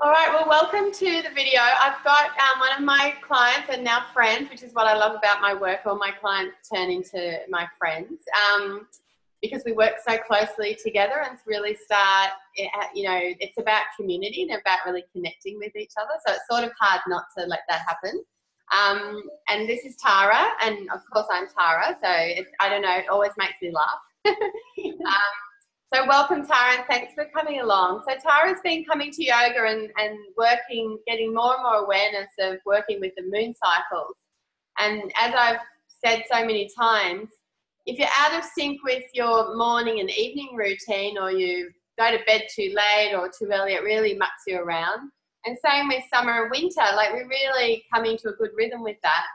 All right, well, welcome to the video. I've got one of my clients and now friends, which is what I love about my work. All my clients turn into my friends because we work so closely together and really start, it's about community and about really connecting with each other. So it's sort of hard not to let that happen. And this is Tara, and of course I'm Tara, so I don't know, it always makes me laugh. So welcome, Tara, and thanks for coming along. So Tara's been coming to yoga and working, getting more and more awareness of working with the moon cycles. And as I've said so many times, if you're out of sync with your morning and evening routine, or you go to bed too late or too early, it really mucks you around. And same with summer and winter, like we really come into a good rhythm with that.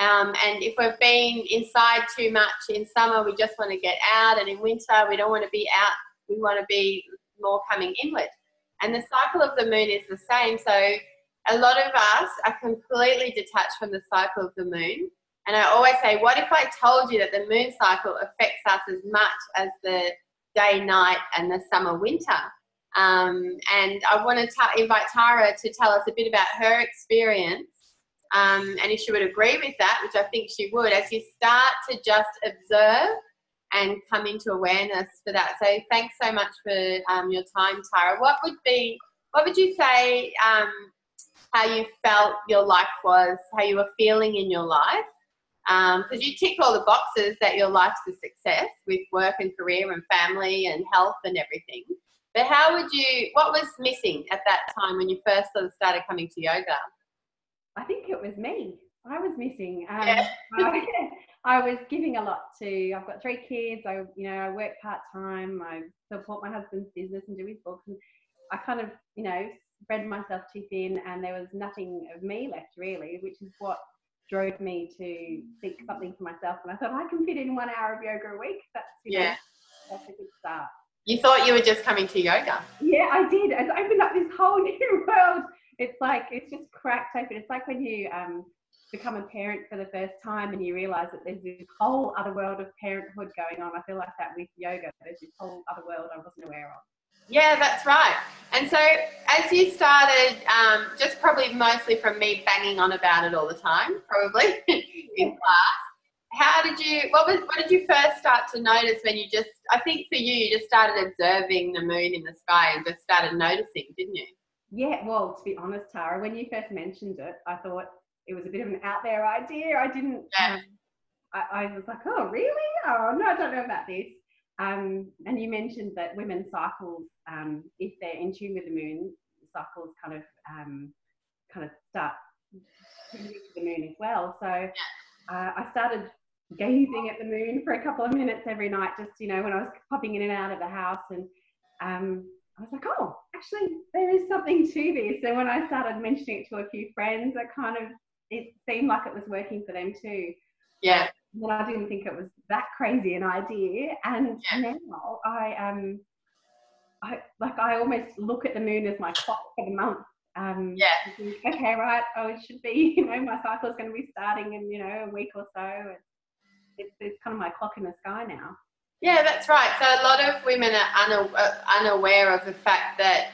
And if we've been inside too much in summer, we just want to get out, and in winter we don't want to be out, we want to be more coming inward. And the cycle of the moon is the same. So a lot of us are completely detached from the cycle of the moon. And I always say, what if I told you that the moon cycle affects us as much as the day, night, and the summer, winter? And I want to invite Tara to tell us a bit about her experience. And if she would agree with that, which I think she would, as you start to just observe and come into awareness for that. So thanks so much for your time, Tara. What would you say how you felt your life was, how you were feeling in your life? Because you tick all the boxes that your life's a success with work and career and family and health and everything. But what was missing at that time when you first sort of started coming to yoga? I think it was me. I was missing. Yeah. I was giving a lot to. I've got 3 kids. I work part time. I support my husband's business and do his books. And I kind of, spread myself too thin, and there was nothing of me left really, which is what drove me to seek something for myself. And I thought I can fit in 1 hour of yoga a week. That's a good start. You thought you were just coming to yoga? Yeah, I did. It's opened up this whole new world. It's just cracked open. It's like when you become a parent for the first time and you realise that there's this whole other world of parenthood going on. I feel like that with yoga. There's this whole other world I wasn't aware of. Yeah, that's right. And so as you started, just probably mostly from me banging on about it all the time, probably in class, what did you first start to notice when I think for you just started observing the moon in the sky and just started noticing, didn't you? Yeah, well, to be honest, Tara, when you first mentioned it, I thought it was a bit of an out there idea. I didn't, I was like, oh, really? Oh, no, I don't know about this. And you mentioned that women's cycles, if they're in tune with the moon, cycles kind of start tuning to the moon as well. So I started gazing at the moon for a couple of minutes every night, just, when I was popping in and out of the house. And I was like, oh, actually, there is something to this. And when I started mentioning it to a few friends, it seemed like it was working for them too. Yeah. But I didn't think it was that crazy an idea. And now I almost look at the moon as my clock for the month. Think, okay, right. Oh, it should be, my cycle is going to be starting in, a week or so. And it's kind of my clock in the sky now. Yeah, that's right. So a lot of women are unaware of the fact that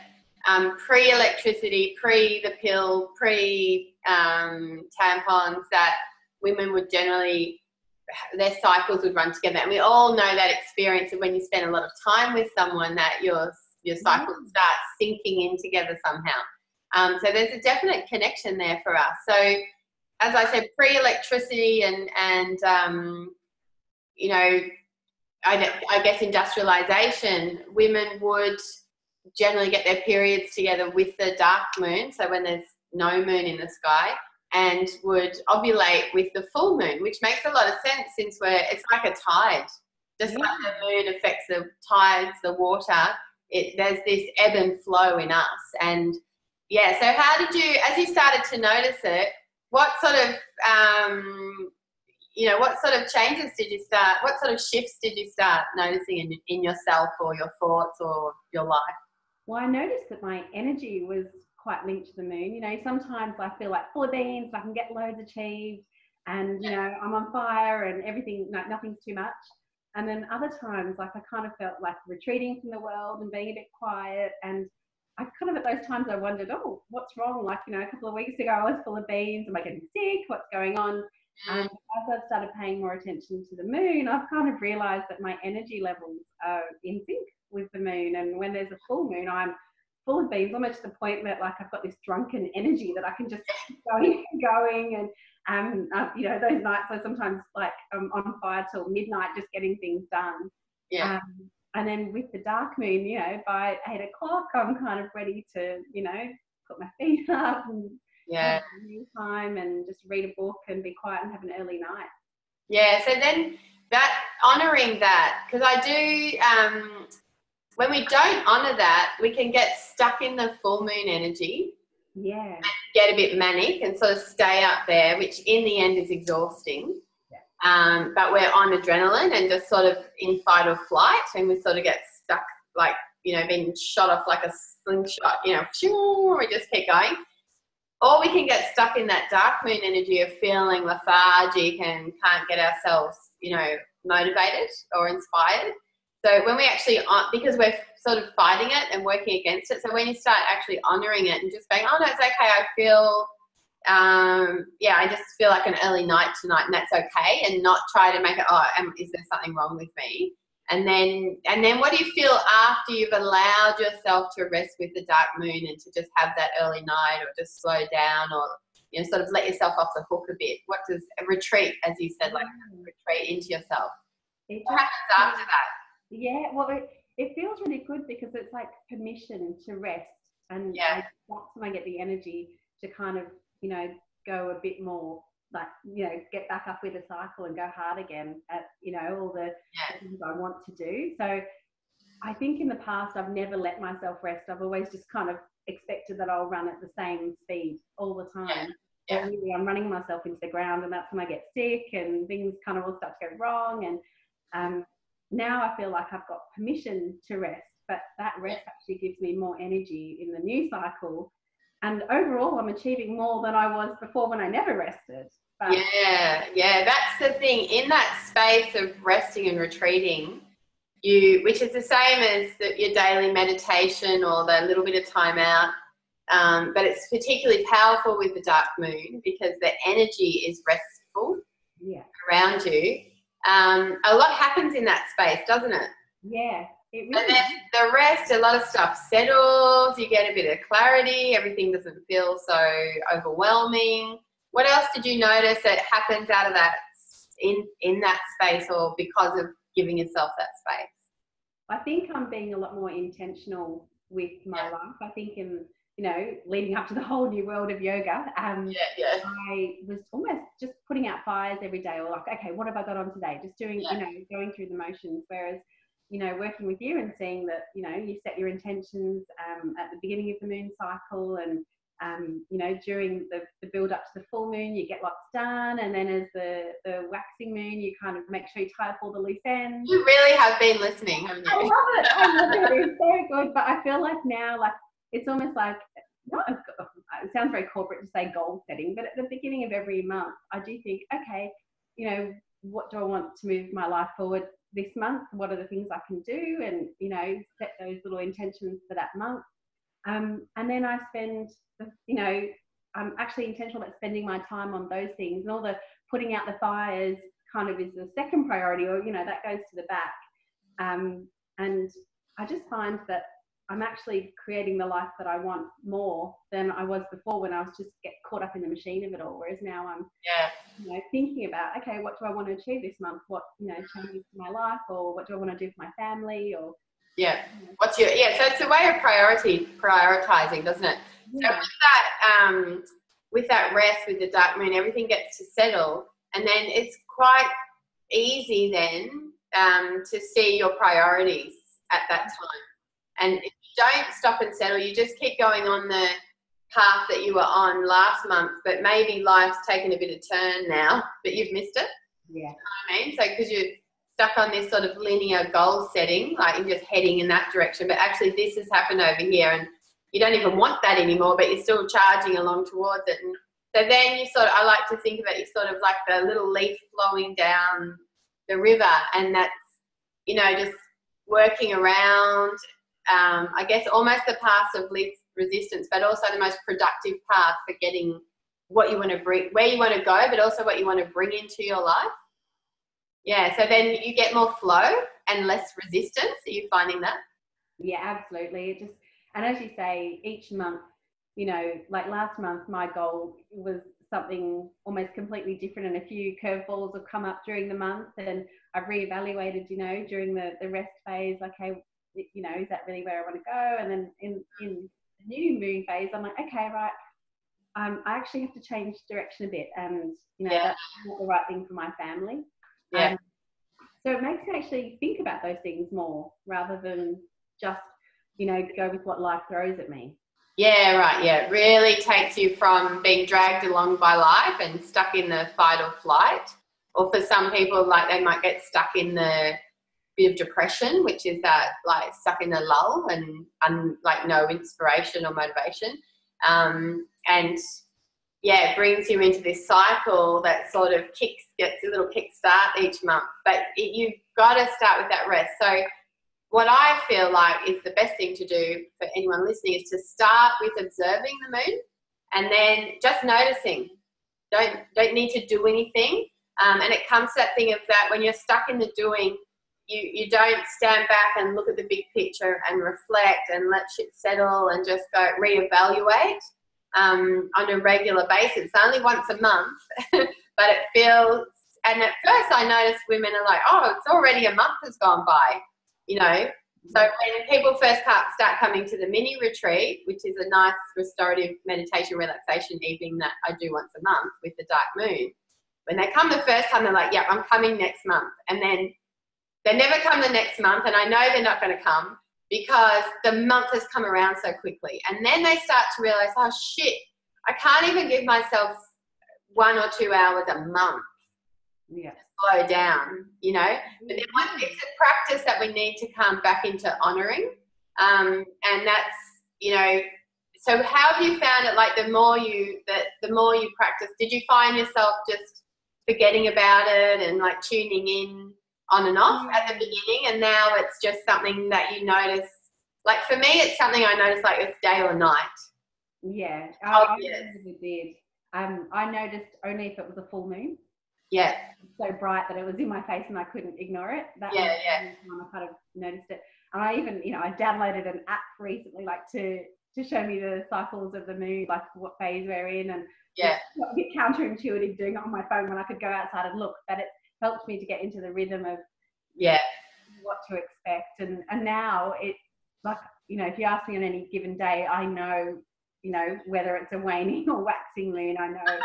pre-electricity, pre the pill, pre-tampons, that women would generally, their cycles would run together. And we all know that experience of when you spend a lot of time with someone that your cycle starts syncing in together somehow. So there's a definite connection there for us. So as I said, pre-electricity and I guess industrialization, women would generally get their periods together with the dark moon, so when there's no moon in the sky, and would ovulate with the full moon, which makes a lot of sense since it's like a tide. Just like the moon affects the tides, the water, there's this ebb and flow in us. And so how did you, as you started to notice it, what sort of changes did you start, what sort of shifts did you start noticing in yourself or your thoughts or your life? Well, I noticed that my energy was quite linked to the moon. Sometimes I feel like full of beans, I can get loads achieved, and, I'm on fire and everything, nothing's too much. And then other times, I kind of felt like retreating from the world and being a bit quiet. And I kind of at those times I wondered, oh, what's wrong? Like, you know, a couple of weeks ago I was full of beans. Am I getting sick? What's going on? And as I've started paying more attention to the moon, I've kind of realized that my energy levels are in sync with the moon. And when there's a full moon, I'm full of beans, almost to the point that like I've got this drunken energy that I can just keep going and going. And you know, those nights I sometimes like I'm on fire till midnight just getting things done. Yeah. And then with the dark moon, you know, by 8 o'clock, I'm kind of ready to, you know, put my feet up and have meal time and just read a book and be quiet and have an early night. Yeah. So then that honouring that, because I do, when we don't honour that, we can get stuck in the full moon energy. Yeah. And get a bit manic and sort of stay up there, which in the end is exhausting. But we're on adrenaline and just sort of in fight or flight, and we sort of get stuck, like, you know, being shot off like a slingshot, you know, we just keep going. Or we can get stuck in that dark moon energy of feeling lethargic and can't get ourselves, you know, motivated or inspired. So when we actually, because we're sort of fighting it and working against it, so when you start actually honouring it and just going, oh, no, it's okay, I feel, I just feel like an early night tonight, and that's okay, and not try to make it, is there something wrong with me? And then what do you feel after you've allowed yourself to rest with the dark moon and to just have that early night, or just slow down, or, you know, sort of let yourself off the hook a bit? What does a retreat, as you said, like retreat into yourself? What happens after that? Yeah, well, it feels really good because it's like permission to rest, and that's when I get the energy to kind of, you know, go a bit more, like, you know, get back up with the cycle and go hard again at, you know, all the things I want to do. So I think in the past I've never let myself rest. I've always just kind of expected that I'll run at the same speed all the time. But really I'm running myself into the ground, and that's when I get sick and things kind of all start to go wrong. And now I feel like I've got permission to rest, but that rest actually gives me more energy in the new cycle. And overall, I'm achieving more than I was before when I never rested. But that's the thing. In that space of resting and retreating, which is the same as your daily meditation or the little bit of time out, but it's particularly powerful with the dark moon because the energy is restful around you. A lot happens in that space, doesn't it? Yeah. It really and then the rest, a lot of stuff settles, you get a bit of clarity, everything doesn't feel so overwhelming. What else did you notice that happens out of that in that space, or because of giving yourself that space? I think I'm being a lot more intentional with my life. I think in, you know, leading up to the whole new world of yoga, I was almost just putting out fires every day, or like, okay, what have I got on today? Just doing, you know, going through the motions. Whereas, you know, working with you and seeing that, you know, you set your intentions at the beginning of the moon cycle, and you know, during the build up to the full moon, you get lots done, and then as the waxing moon, you kind of make sure you tie up all the loose ends. You really have been listening, haven't you? I love it. It's so good. But I feel like now, like, it's almost like, it sounds very corporate to say goal setting, but at the beginning of every month, I do think, okay, you know, what do I want to move my life forward this month? What are the things I can do? And, you know, set those little intentions for that month. And then I spend, you know, I'm actually intentional about spending my time on those things, and all the putting out the fires kind of is the second priority, or, you know, that goes to the back. And I just find that I'm actually creating the life that I want more than I was before, when I was just get caught up in the machine of it all. Whereas now I'm, you know, thinking about, okay, what do I want to achieve this month? What, you know, changes to my life, or what do I want to do for my family, or what's your so it's a way of prioritizing, doesn't it? So with that rest, with the dark moon, everything gets to settle, and then it's quite easy then to see your priorities at that time. And if you don't stop and settle, you just keep going on the path that you were on last month, but maybe life's taken a bit of turn now, but you've missed it. Yeah. You know what I mean? So because you're stuck on this sort of linear goal setting, like you're just heading in that direction, but actually this has happened over here, and you don't even want that anymore, but you're still charging along towards it. And so then you sort of, I like to think of it, you sort of like the little leaf flowing down the river, and that's, you know, just working around I guess, almost the path of least resistance, but also the most productive path for getting what you want to bring, where you want to go, but also what you want to bring into your life. Yeah, so then you get more flow and less resistance. Are you finding that? Yeah, absolutely. It just, and as you say, each month, you know, like last month, my goal was something almost completely different, and a few curveballs have come up during the month, and I've reevaluated, you know, during the rest phase, like, hey, you know, is that really where I want to go? And then in the new moon phase, I'm like, okay, right, I actually have to change direction a bit, and, you know, that's not the right thing for my family. Yeah. So it makes me actually think about those things more rather than just, you know, go with what life throws at me. Yeah, right. Yeah, it really takes you from being dragged along by life and stuck in the fight or flight. Or for some people, like, they might get stuck in the bit of depression, which is that, like, stuck in a lull and like no inspiration or motivation. And yeah, it brings you into this cycle that sort of gets a little kickstart each month. But you've got to start with that rest. So what I feel like is the best thing to do for anyone listening is to start with observing the moon and then just noticing. Don't need to do anything. And it comes to that thing of that when you're stuck in the doing, you don't stand back and look at the big picture and reflect and let shit settle and just go reevaluate on a regular basis. It's only once a month, but it feels, and at first I noticed women are like, oh, it's already a month has gone by. You know, so when people first start coming to the mini retreat, which is a nice restorative meditation relaxation evening that I do once a month with the dark moon, when they come the first time, they're like, yeah, I'm coming next month. And then they never come the next month, and I know they're not going to come because the month has come around so quickly. And then they start to realize, oh, shit, I can't even give myself 1 or 2 hours a month. Yeah. Slow down, you know. But then it's a practice that we need to come back into honouring, and that's, you know. So how have you found it? Like the more you practice, did you find yourself just forgetting about it and like tuning in on and off at the beginning, and now it's just something that you notice? Like for me, it's something I notice like it's day or night. Yeah, I really did. I noticed only if it was a full moon. Yeah. So bright that it was in my face and I couldn't ignore it. That was the time I kind of noticed it. And I even, you know, I downloaded an app recently, like to show me the cycles of the moon, like what phase we're in, and it's a bit counterintuitive doing it on my phone when I could go outside and look. But it helped me to get into the rhythm of what to expect. And now it's like, you know, if you ask me on any given day, I know, you know, whether it's a waning or waxing moon, I know.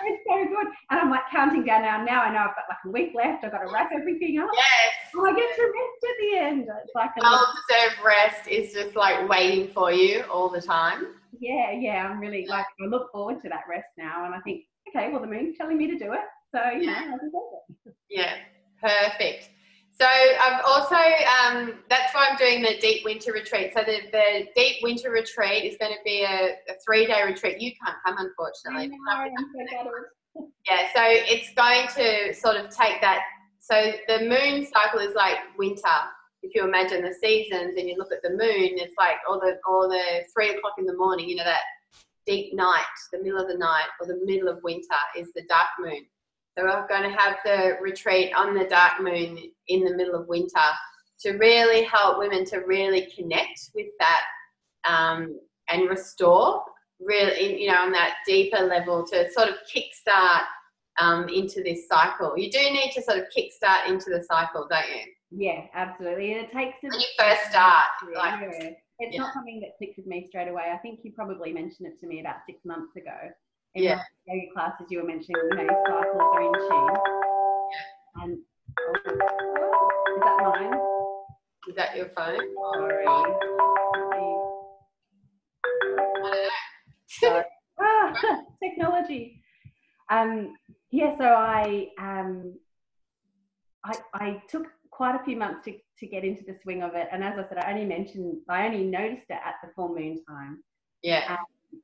It's so good. And I'm like counting down now. Now I know I've got like a week left. I've got to wrap everything up. Yes. Oh, I get to rest at the end. It's like a well-deserved rest is just like waiting for you all the time. Yeah. I'm really like, I look forward to that rest now. And I think, okay, well, the moon's telling me to do it. So, you know, I'll do it. Yeah, perfect. So I've also, that's why I'm doing the deep winter retreat. So the deep winter retreat is going to be a 3-day retreat. You can't come, unfortunately. Yeah, so it's going to sort of take that. So the moon cycle is like winter. If you imagine the seasons and you look at the moon, it's like all the 3 o'clock in the morning, you know, that deep night, the middle of the night or the middle of winter is the dark moon. So we're going to have the retreat on the dark moon in the middle of winter to really help women to really connect with that and restore, really, you know, on that deeper level to sort of kickstart into this cycle. You do need to sort of kickstart into the cycle, don't you? Yeah, absolutely. And it takes when you first start. It's not something that clicked with me straight away. I think you probably mentioned it to me about 6 months ago. In my yoga classes, you were mentioning, you know, your cycles are in tune. And is that mine? Is that your phone? Sorry. Sorry. Technology. So I took quite a few months to get into the swing of it, and as I said, I only noticed it at the full moon time. Yeah.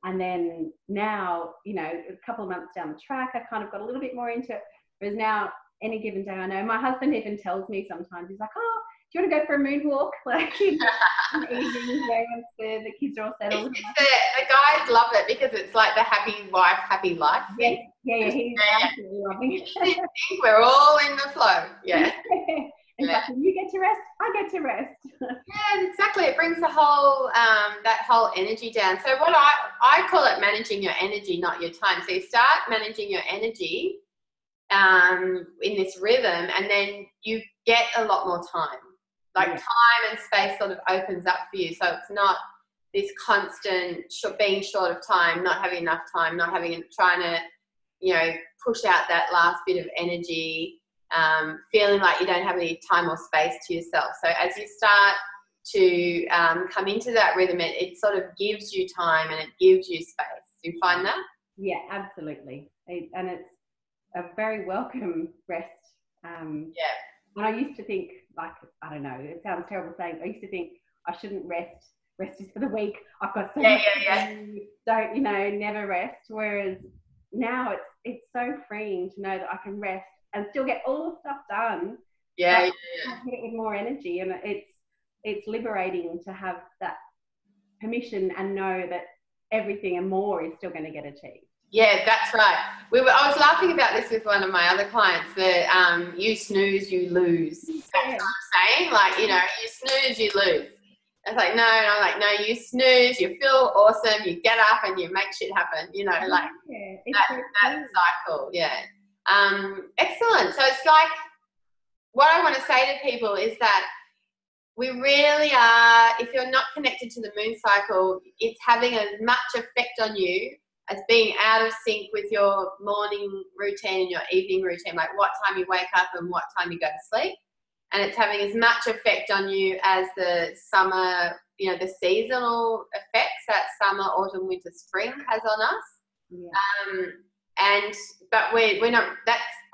And then now, you know, a couple of months down the track, I kind of got a little bit more into it. Whereas now, any given day, I know my husband even tells me sometimes, he's like, oh, you want to go for a moonwalk? Like in the evenings where once the kids are all settled. The guys love it because it's like the happy wife, happy life thing. Yeah, he's absolutely loving it. We're all in the flow. Yeah. It's like, when you get to rest, I get to rest. Yeah, exactly. It brings the whole that whole energy down. So what I call it managing your energy, not your time. So you start managing your energy in this rhythm, and then you get a lot more time. Like time and space sort of opens up for you. So it's not this constant being short of time, not having enough time, trying to, you know, push out that last bit of energy. Feeling like you don't have any time or space to yourself. So as you start to come into that rhythm, it sort of gives you time and it gives you space. Do you find that? Yeah, absolutely. And it's a very welcome rest. And I used to think, like, I don't know, it sounds terrible saying, I used to think I shouldn't rest. Rest is for the weak. I've got so much to do. Don't, you know, never rest. Whereas now it's so freeing to know that I can rest and still get all the stuff done. Hit it with more energy, and it's liberating to have that permission and know that everything and more is still going to get achieved. Yeah, that's right. I was laughing about this with one of my other clients. That you snooze, you lose. That's what I'm saying. Like, you know, you snooze, you lose. It's like, no, and I'm like, no, you snooze, you feel awesome, you get up and you make shit happen. You know, like that cycle. Yeah. Excellent. So it's like, what I want to say to people is that we really are, if you're not connected to the moon cycle, it's having as much effect on you as being out of sync with your morning routine and your evening routine, like what time you wake up and what time you go to sleep. And it's having as much effect on you as the summer, you know, the seasonal effects that summer, autumn, winter, spring has on us. Yeah. But we're not,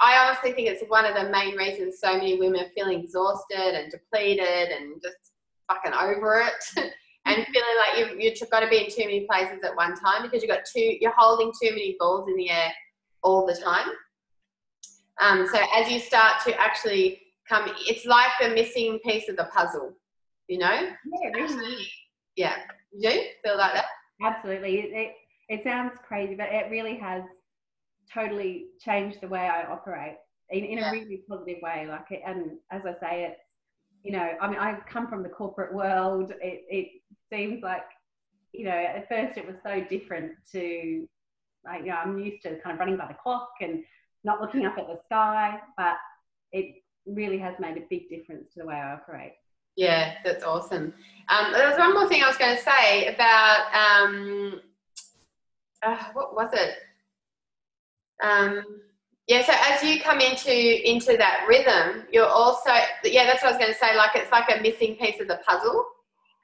I honestly think it's one of the main reasons so many women are feeling exhausted and depleted and just fucking over it and feeling like you've got to be in too many places at one time because you're holding too many balls in the air all the time. So as you start to actually it's like the missing piece of the puzzle, you know? Yeah, really. Yeah. You do feel like that? Absolutely. It sounds crazy, but it really has totally changed the way I operate in a really positive way. Like, and as I say, it's, you know, I mean, I come from the corporate world. It seems like, you know, at first it was so different to, like, you know, I'm used to kind of running by the clock and not looking up at the sky, but it really has made a big difference to the way I operate. Yeah, that's awesome. There was one more thing I was going to say about, what was it? So as you come into that rhythm, you're also, that's what I was going to say, like it's like a missing piece of the puzzle.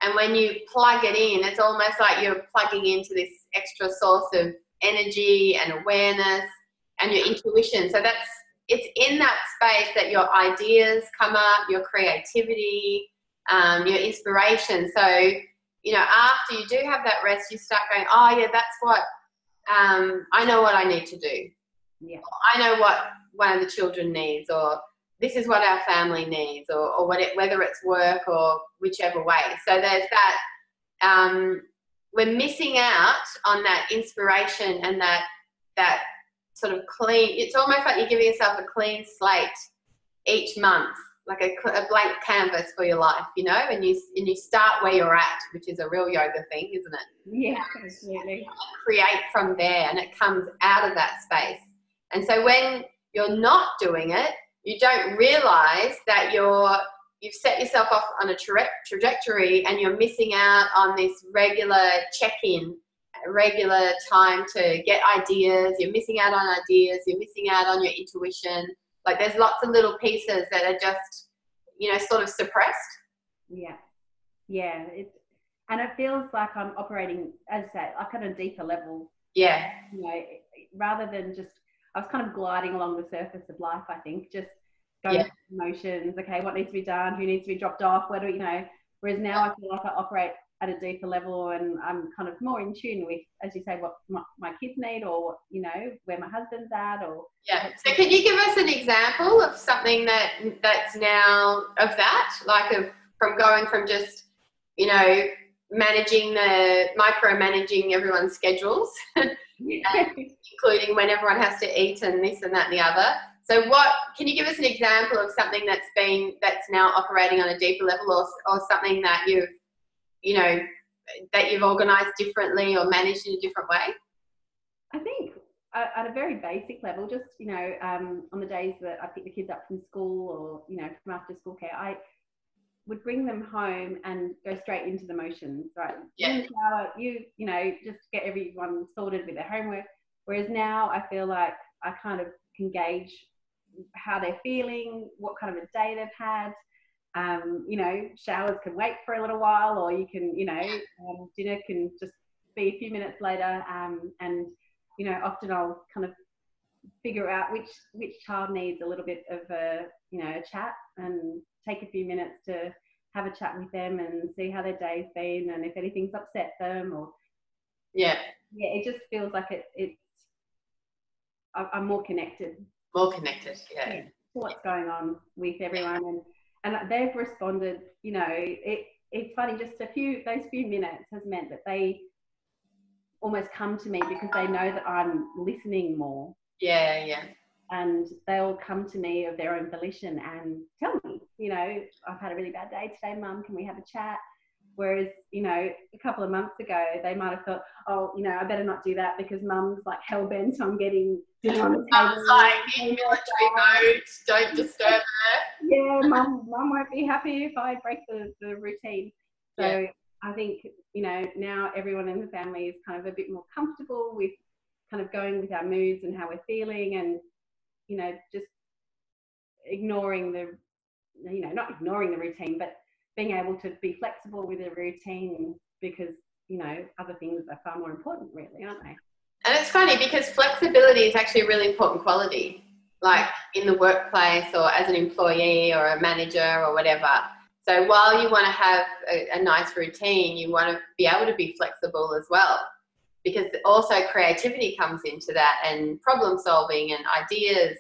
And when you plug it in, it's almost like you're plugging into this extra source of energy and awareness and your intuition. So it's in that space that your ideas come up, your creativity, your inspiration. So, you know, after you do have that rest, you start going, oh yeah, that's what, I know what I need to do. Yeah. I know what one of the children needs, or this is what our family needs, or whether it's work or whichever way. So there's that, we're missing out on that inspiration and that sort of clean, it's almost like you're giving yourself a clean slate each month, like a blank canvas for your life, you know, and you start where you're at, which is a real yoga thing, isn't it? Yeah, absolutely. Create from there, and it comes out of that space. And so when you're not doing it, you don't realize that you've set yourself off on a trajectory and you're missing out on this regular check-in, regular time to get ideas. You're missing out on ideas. You're missing out on your intuition. Like there's lots of little pieces that are just, you know, sort of suppressed. Yeah. Yeah. And it feels like I'm operating, as I say, like on a deeper level. Yeah. You know, rather than just, I was kind of gliding along the surface of life, I think, just going through emotions. Okay, what needs to be done? Who needs to be dropped off? Where do you know? Whereas now I feel like I operate at a deeper level, and I'm kind of more in tune with, as you say, what my kids need, or where my husband's at, or So can you give us an example of something that's now of that, like from going from just micromanaging everyone's schedules, including when everyone has to eat and this and that and the other. So can you give us an example of something that's now operating on a deeper level, or something that you've organised differently or managed in a different way? I think at a very basic level, just, on the days that I pick the kids up from school, or, from after school care, I would bring them home and go straight into the motions, right? Yeah. In the shower, just get everyone sorted with their homework. Whereas now I feel like I kind of can gauge how they're feeling, what kind of a day they've had. Showers can wait for a little while, or you can, dinner can just be a few minutes later. And often I'll kind of figure out which child needs a little bit of a chat, and take a few minutes to have a chat with them and see how their day's been, and if anything's upset them, or it just feels like I'm more connected. To what's going on with everyone, and they've responded. It's funny, just those few minutes has meant that they almost come to me because they know that I'm listening more. And they'll come to me of their own volition and tell me, I've had a really bad day today, Mum, can we have a chat? Whereas, a couple of months ago, they might have thought, oh, I better not do that because Mum's like hell-bent on getting dinner on the table. Mum's like in military mode, don't disturb her. Yeah, Mum won't be happy if I break the routine. So I think, now everyone in the family is kind of a bit more comfortable with kind of going with our moods and how we're feeling, and, just ignoring not ignoring the routine, but being able to be flexible with the routine, because, other things are far more important, really, aren't they? And it's funny because flexibility is actually a really important quality, like in the workplace or as an employee or a manager or whatever. So while you want to have a nice routine, you want to be able to be flexible as well, because also creativity comes into that, and problem solving and ideas.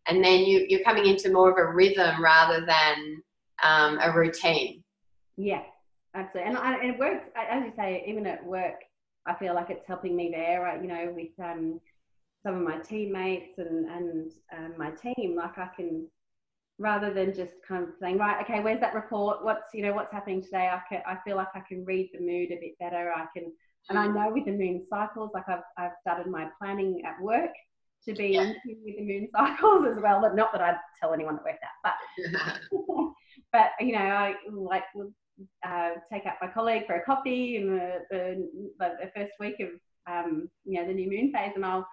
And then you're coming into more of a rhythm rather than a routine. Yeah, absolutely. And it works, as you say, even at work, I feel like it's helping me there, with some of my teammates and my team. Like, I can, rather than just kind of saying, right, okay, where's that report? What's happening today? I feel like I can read the mood a bit better. And I know with the moon cycles, like I've started my planning at work to be in tune with the moon cycles as well. But not that I'd tell anyone that worked that, but I would take out my colleague for a coffee in the first week of the new moon phase, and I'll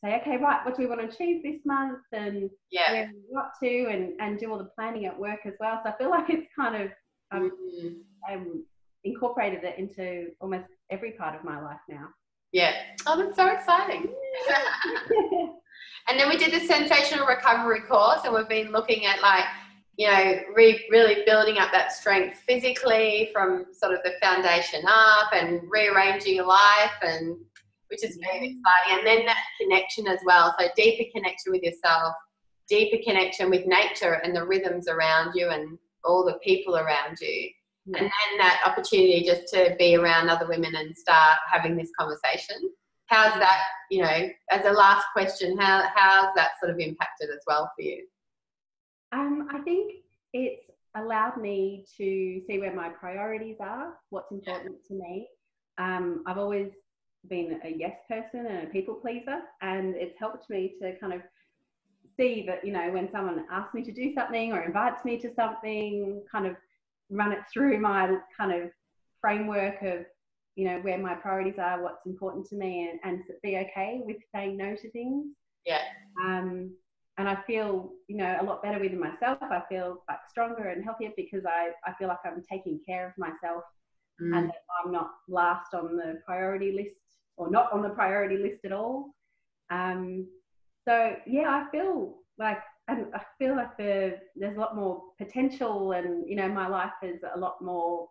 say, okay, right, what do we want to achieve this month, and where we're up to, and do all the planning at work as well. So I feel like it's kind of incorporated it into almost every part of my life now. Yeah. Oh, that's so exciting. And then we did the sensational recovery course, and we've been looking at really building up that strength physically from sort of the foundation up, and rearranging your life, and which has been exciting. And then that connection as well. So deeper connection with yourself, deeper connection with nature and the rhythms around you and all the people around you. And then that opportunity just to be around other women and start having this conversation. How's that, as a last question, how's that sort of impacted as well for you? I think it's allowed me to see where my priorities are, what's important to me. I've always been a yes person and a people pleaser, and it's helped me to kind of see that, when someone asks me to do something or invites me to something, kind of run it through my kind of framework of, where my priorities are, what's important to me, and be okay with saying no to things. And I feel, a lot better within myself. I feel like stronger and healthier because I feel like I'm taking care of myself, and that I'm not last on the priority list, or not on the priority list at all. So yeah, I feel like and I feel like there's a lot more potential, and you know, my life is a lot more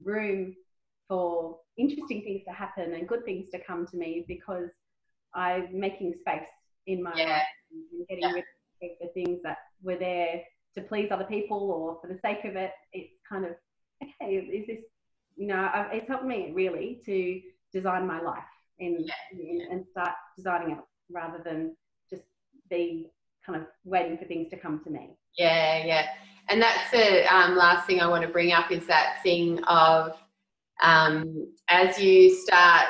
room for interesting things to happen and good things to come to me, because I'm making space in my life and getting rid of the things that were there to please other people or for the sake of it. It's kind of, okay, is this, you know, it's helped me really to design my life and start designing it rather than just be kind of waiting for things to come to me. Yeah. And that's the last thing I want to bring up, is that thing of as you start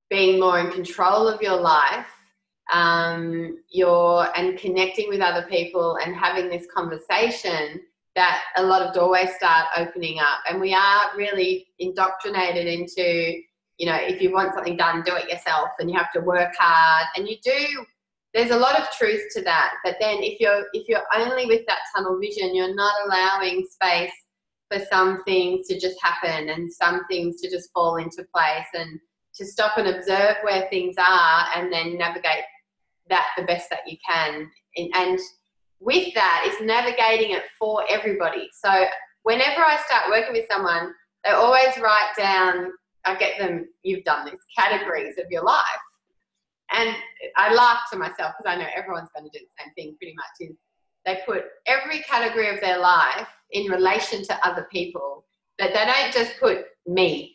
being more in control of your life, and connecting with other people and having this conversation, that a lot of doorways start opening up. And we are really indoctrinated into, you know, if you want something done, do it yourself, and you have to work hard, and you do. There's a lot of truth to that. But then if you're only with that tunnel vision, you're not allowing space for some things to just happen and some things to just fall into place, and to stop and observe where things are and then navigate that the best that you can. And with that is navigating it for everybody. So whenever I start working with someone, they always write down, I get them, you've done this, categories of your life. And I laugh to myself because I know everyone's going to do the same thing pretty much, is they put every category of their life in relation to other people, but they don't just put me.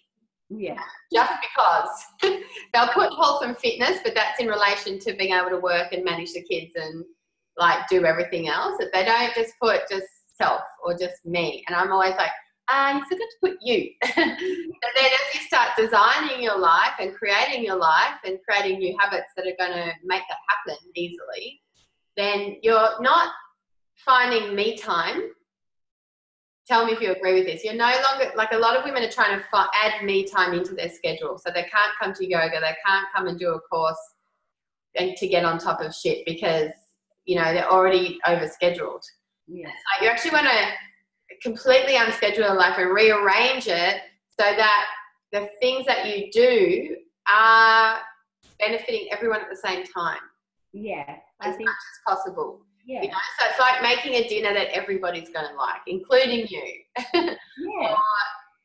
Yeah. Just because they'll put health and fitness, but that's in relation to being able to work and manage the kids and like do everything else. That they don't just put just self or just me. And I'm always like, you forgot to put you. And then as you start designing your life and creating your life and creating new habits that are going to make that happen easily, then you're not finding me time. Tell me if you agree with this. You're no longer, like, a lot of women are trying to add me time into their schedule. So they can't come to yoga, they can't come and do a course and to get on top of shit because, you know, they're already overscheduled. Yeah. So you actually want to completely unschedule your life and rearrange it so that the things that you do are benefiting everyone at the same time. Yeah. As much as possible. Yeah. You know, so it's like making a dinner that everybody's going to like, including you. Yeah. Or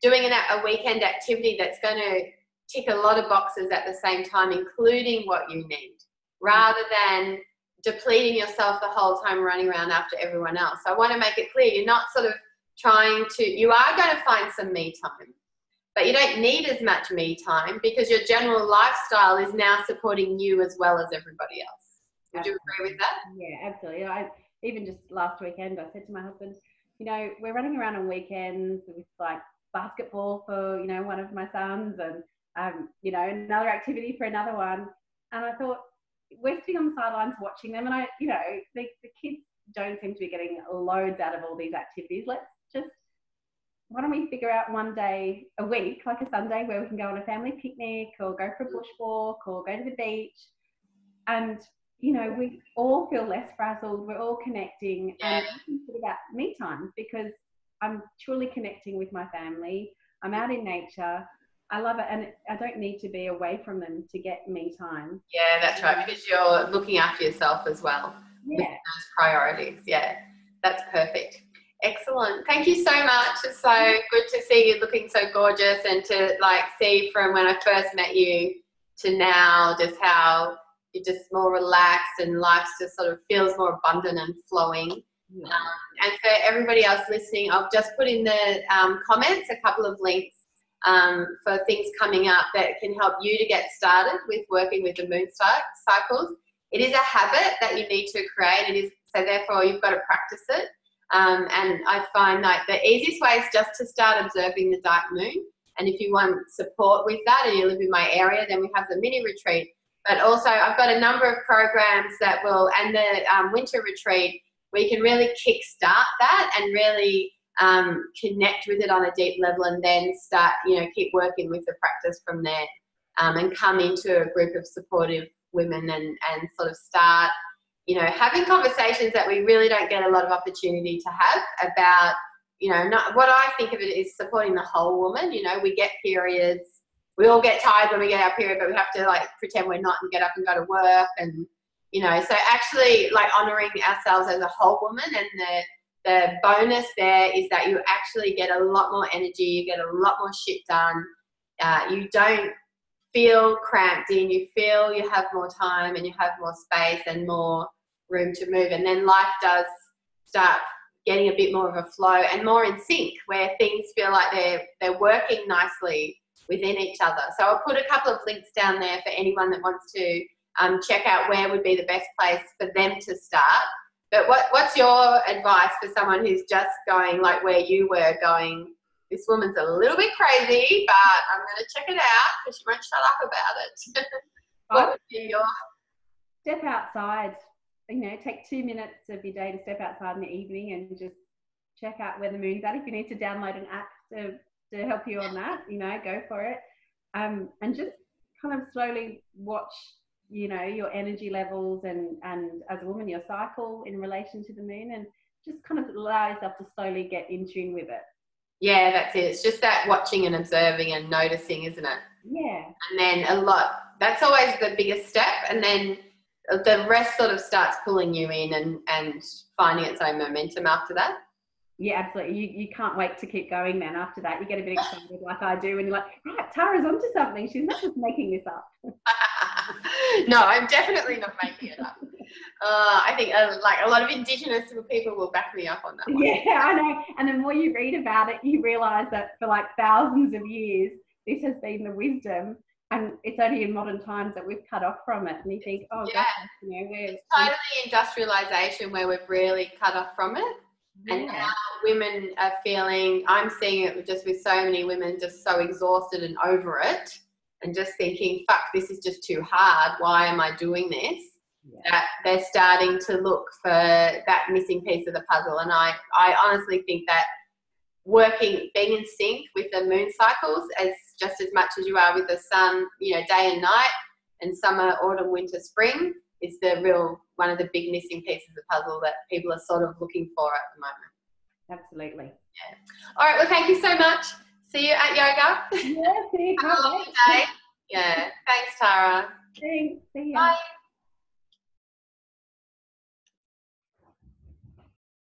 doing a weekend activity that's going to tick a lot of boxes at the same time, including what you need, rather than depleting yourself the whole time running around after everyone else. So I want to make it clear, you're not sort of trying to, you are going to find some me time, but you don't need as much me time because your general lifestyle is now supporting you as well as everybody else. Would you agree with that? Yeah, absolutely. Even just last weekend, I said to my husband, you know, we're running around on weekends with like basketball for, you know, one of my sons and, you know, another activity for another one. And I thought, we're sitting on the sidelines watching them, and you know, the kids don't seem to be getting loads out of all these activities. Let's just, why don't we figure out one day a week, like a Sunday, where we can go on a family picnic or go for a bushwalk or go to the beach, and you know, we all feel less frazzled, we're all connecting, and it's about me time because I'm truly connecting with my family. I'm out in nature. I love it, and I don't need to be away from them to get me time. Yeah, that's right, because you're looking after yourself as well. Yeah. With those priorities. Yeah, that's perfect. Excellent. Thank you so much. It's so good to see you looking so gorgeous, and to like see from when I first met you to now just how you're just more relaxed and life just sort of feels more abundant and flowing. Yeah. And for everybody else listening, I've just put in the comments a couple of links for things coming up that can help you to get started with working with the moon cycles. It is a habit that you need to create. It is, so therefore you've got to practice it. And I find like the easiest way is just to start observing the dark moon. And if you want support with that and you live in my area, then we have the mini retreat. But also I've got a number of programs that will, and the winter retreat, where you can really kickstart that and really connect with it on a deep level, and then start, you know, keep working with the practice from there, and come into a group of supportive women and sort of start, you know, having conversations that we really don't get a lot of opportunity to have about, you know, not what I think of it is supporting the whole woman. You know, we get periods. We all get tired when we get our period, but we have to like pretend we're not and get up and go to work. And, you know, so actually like honouring ourselves as a whole woman, and the bonus there is that you actually get a lot more energy, you get a lot more shit done. You don't feel cramped in, you feel you have more time and you have more space and more room to move. And then life does start getting a bit more of a flow and more in sync, where things feel like they're working nicely within each other. So I'll put a couple of links down there for anyone that wants to check out where would be the best place for them to start. But what's your advice for someone who's just going like where you were going, this woman's a little bit crazy, but I'm going to check it out because she won't shut up about it. What would be your... Step outside. You know, take 2 minutes of your day to step outside in the evening and just check out where the moon's at. If you need to download an app to help you on that, you know, go for it. And just kind of slowly watch, you know, your energy levels and as a woman, your cycle in relation to the moon, and just kind of allow yourself to slowly get in tune with it. Yeah, that's it. It's just that watching and observing and noticing, isn't it? Yeah. And then that's always the biggest step. And then the rest sort of starts pulling you in and finding its own momentum after that. Yeah, absolutely. You can't wait to keep going then after that. You get a bit excited like I do, and you're like, right, Tara's onto something. She's not just making this up. No, I'm definitely not making it up. I think like a lot of Indigenous people will back me up on that one. Yeah, I know. And the more you read about it, you realise that for like thousands of years, this has been the wisdom. And it's only in modern times that we've cut off from it. And you think, oh, yeah, gosh, you know, it's totally industrialisation where we've really cut off from it. Yeah. And now women are feeling, I'm seeing it just with so many women just so exhausted and over it and just thinking, fuck, this is just too hard. Why am I doing this? Yeah. That they're starting to look for that missing piece of the puzzle. And I honestly think that being in sync with the moon cycles just as much as you are with the sun, you know, day and night, and summer, autumn, winter, spring, is one of the big missing pieces of the puzzle that people are sort of looking for at the moment. Absolutely. Yeah. All right. Well, thank you so much. See you at yoga. Yeah, see you. Have a lovely day. Yeah. Thanks, Tara. Thanks. See ya. Bye.